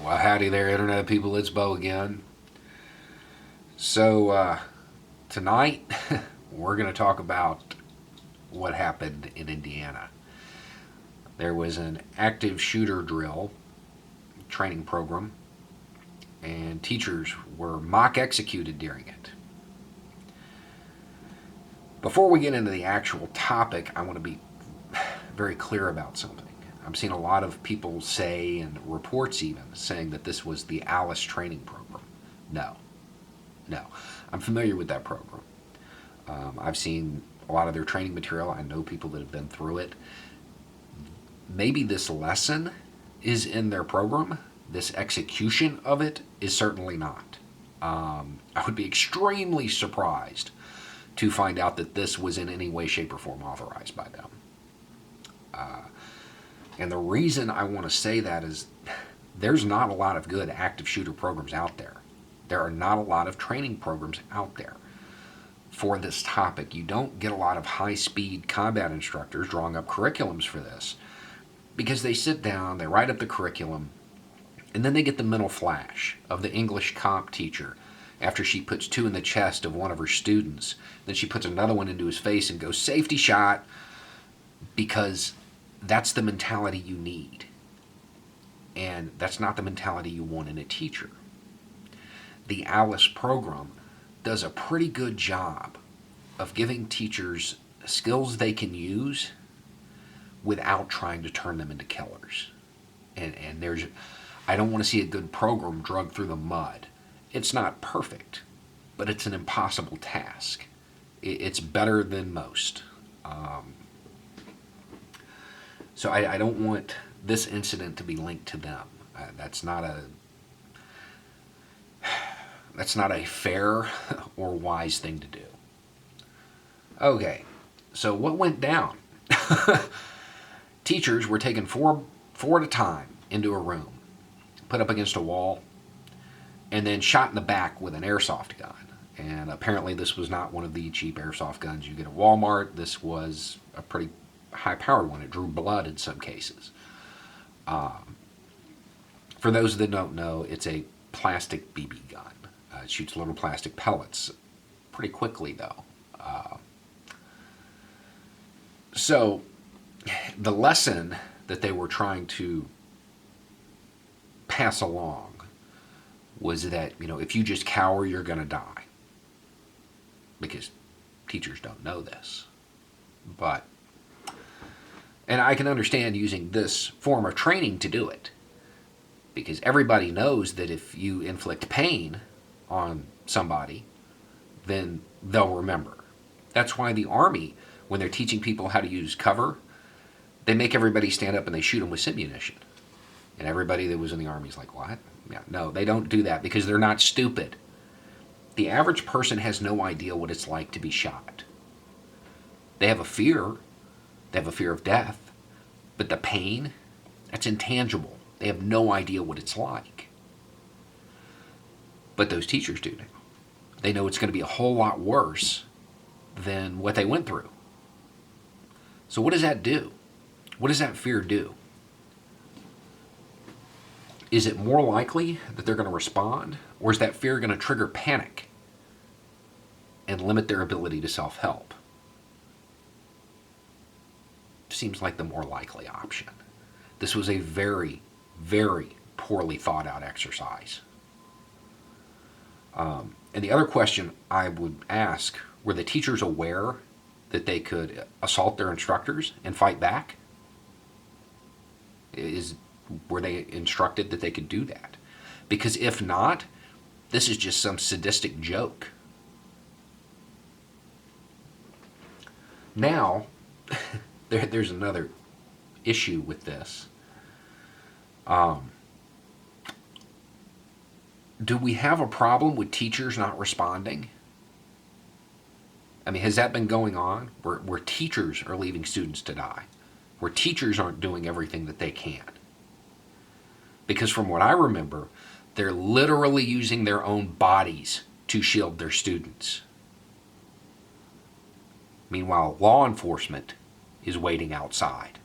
Well, howdy there, Internet people. It's Bo again. So, tonight we're going to talk about what happened in Indiana. There was an active shooter drill training program, and teachers were mock executed during it. Before we get into the actual topic, I want to be very clear about something. I'm seeing a lot of people say, and reports even, saying that this was the Alice training program. No, no. I'm familiar with that program. I've seen a lot of their training material. I know people that have been through it. Maybe this lesson is in their program. This execution of it is certainly not. I would be extremely surprised to find out that this was in any way, shape, or form authorized by them. And the reason I want to say that is there's not a lot of good active shooter programs out there. There are not a lot of training programs out there for this topic. You don't get a lot of high-speed combat instructors drawing up curriculums for this because they sit down, they write up the curriculum, and then they get the mental flash of the English comp teacher after she puts two in the chest of one of her students. Then she puts another one into his face and goes, "Safety shot," because that's the mentality you need. And that's not the mentality you want in a teacher. The Alice program does a pretty good job of giving teachers skills they can use without trying to turn them into killers. And I don't want to see a good program dragged through the mud. It's not perfect, but it's an impossible task. It's better than most. So I don't want this incident to be linked to them. That's not a fair or wise thing to do. Okay, so what went down? Teachers were taken four at a time into a room, put up against a wall, and then shot in the back with an airsoft gun. And apparently this was not one of the cheap airsoft guns you get at Walmart. This was a pretty high-powered one. It drew blood in some cases. For those that don't know, it's a plastic BB gun. It shoots little plastic pellets pretty quickly, though. So the lesson that they were trying to pass along was that, if you just cower, you're going to die. Because teachers don't know this. And I can understand using this form of training to do it. Because everybody knows that if you inflict pain on somebody, then they'll remember. That's why the Army, when they're teaching people how to use cover, they make everybody stand up and they shoot them with simunition. And everybody that was in the Army is like, what? Yeah, no, they don't do that because they're not stupid. The average person has no idea what it's like to be shot. They have a fear. They have a fear of death. But the pain, that's intangible. They have no idea what it's like. But those teachers do now. They know it's going to be a whole lot worse than what they went through. So what does that do? What does that fear do? Is it more likely that they're going to respond? Or is that fear going to trigger panic and limit their ability to self-help? Seems like the more likely option. This was a very, very poorly thought out exercise. And the other question I would ask, were the teachers aware that they could assault their instructors and fight back? Were they instructed that they could do that? Because if not, this is just some sadistic joke. Now, there's another issue with this. Do we have a problem with teachers not responding? I mean, has that been going on? Where teachers are leaving students to die? Where teachers aren't doing everything that they can? Because from what I remember, they're literally using their own bodies to shield their students. Meanwhile, law enforcement is waiting outside.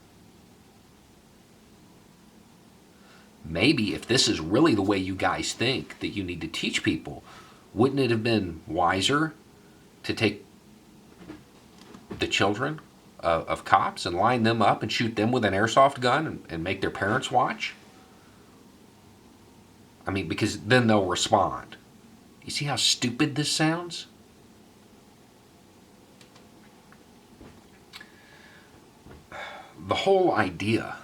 maybe if this is really the way you guys think that you need to teach people, wouldn't it have been wiser to take the children of cops and line them up and shoot them with an airsoft gun and make their parents watch? I mean, because then they'll respond. You see how stupid this sounds? The whole idea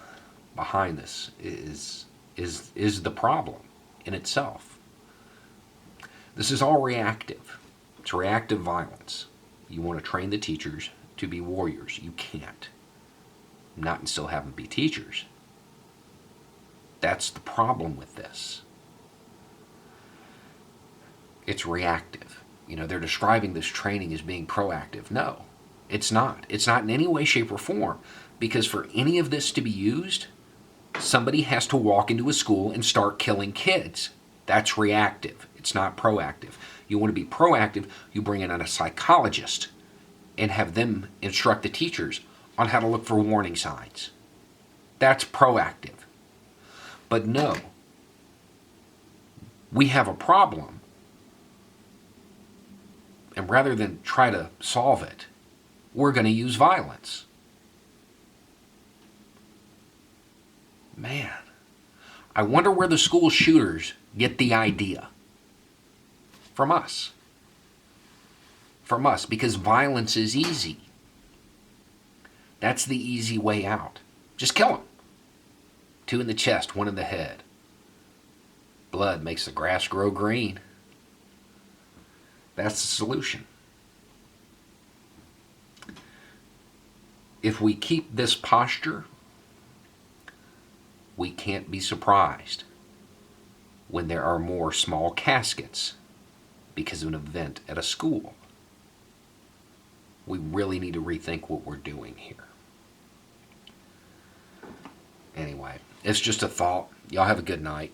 behind this is the problem in itself. This is all reactive. It's reactive violence. You want to train the teachers to be warriors. You can't. Not and still have them be teachers. That's the problem with this. It's reactive. You know, they're describing this training as being proactive. No, it's not. It's not in any way, shape, or form. Because for any of this to be used, somebody has to walk into a school and start killing kids. That's reactive. It's not proactive. You want to be proactive, you bring in a psychologist and have them instruct the teachers on how to look for warning signs. That's proactive. But no, we have a problem. And rather than try to solve it, we're going to use violence. Man, I wonder where the school shooters get the idea. From us. From us, because violence is easy. That's the easy way out. Just kill them. 2 in the chest, 1 in the head. Blood makes the grass grow green. That's the solution. If we keep this posture, we can't be surprised when there are more small caskets because of an event at a school. We really need to rethink what we're doing here. Anyway, it's just a thought. Y'all have a good night.